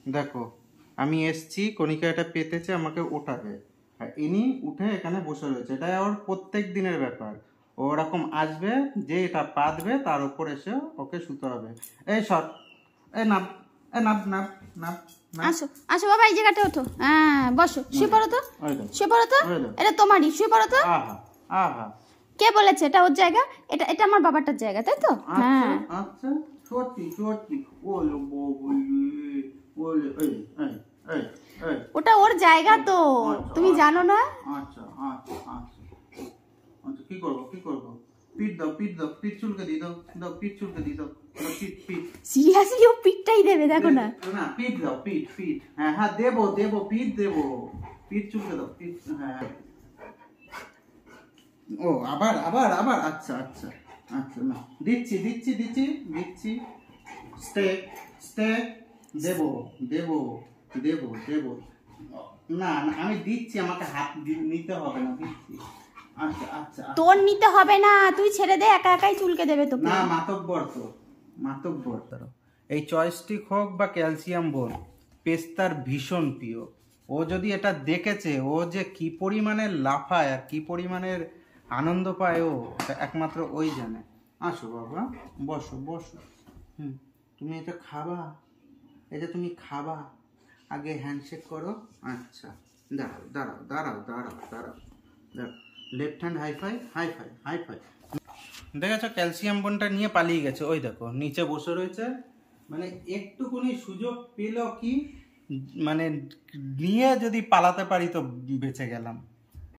দেখো আমি এসছি, কণিকা এটা পেতেছে, আমাকে ওঠাবে, আর ইনি উঠে এখানে বসে রয়েছে। এটা ওর প্রত্যেক দিনের ব্যাপার। ও ওরকম আসবে, যে এটা পাতবে তার উপর এসে ওকে শুতে হবে। এই সর, এই নাপ, এই নাপ নাপ নাপ নাপ। আসো আসো বাবা, এই জায়গাটা ওঠো। হ্যাঁ বসো, শুয়ে পড়ো তো, শুয়ে পড়ো তো। এটা তোমারই, শুয়ে পড়ো তো। আহা আহা, কে বলেছে এটা ওর জায়গা? এটা এটা আমার বাবাটার জায়গা, তাই তো? হ্যাঁ আচ্ছা সত্যি সত্যি, ওলো বলি ওলে, এই এই এই এই, ওটা ওর জায়গা তো, তুমি জানো না? আচ্ছা আচ্ছা আচ্ছা আচ্ছা, কি করবো কি করবো? পিঠ দাও পিঠ দাও, পিঠ চুলকে দিয়ে দাও, দাও পিঠ চুলকে দিয়ে দাও, পিঠ পিঠ। সিরিয়াসলি ও পিঠটাই দেবে, দেখো না। না পিঠ দাও, পিঠ পিঠ, হ্যাঁ হ্যাঁ দেবো দেবো, পিঠ দেবো, পিঠ চুলকে দাও, পিঠ, হ্যাঁ। ও আবার আবার আবার, আচ্ছা আচ্ছা আচ্ছা, না দিচ্ছি দিচ্ছি দিচ্ছি দিচ্ছি, স্টেপ স্টেপ, দেবো দেবো দেবো দেবো, না না আমি দিচ্ছি, আমাকে হাত নিতে হবে না, দিচ্ছি। আচ্ছা আচ্ছা, তোর নিতে হবে না, তুই ছেড়ে দে, একা একাই চুলকে দেবে তোকে। না মাতব্বর তো, মাতব্বর। এই চয়েস্টিক হোক বা ক্যালসিয়াম বোন, পেস্তার ভীষণ প্রিয়। ও যদি এটা দেখেছে, ও যে কি পরিমাণে লাফায় আর কি পরিমাণের আনন্দ পায়, ও একমাত্র ওই জানে। আসো বাবা, বসো বসো। তুমি এটা খাবা, এটা তুমি খাবা, আগে হ্যান্ডশেক করো। আচ্ছা দাঁড়াও দাঁড়াও দাঁড়াও দাঁড়াও দাঁড়াও দাঁড়াও, left hand high five high five high five. দেখেছো ক্যালসিয়াম বোনটা নিয়ে পালিয়ে গেছে, ওই দেখো নিচে বসে রয়েছে। মানে একটুকুনি সুযোগ পেল কি, মানে নিয়ে যদি পালাতে পারি তো বেঁচে গেলাম।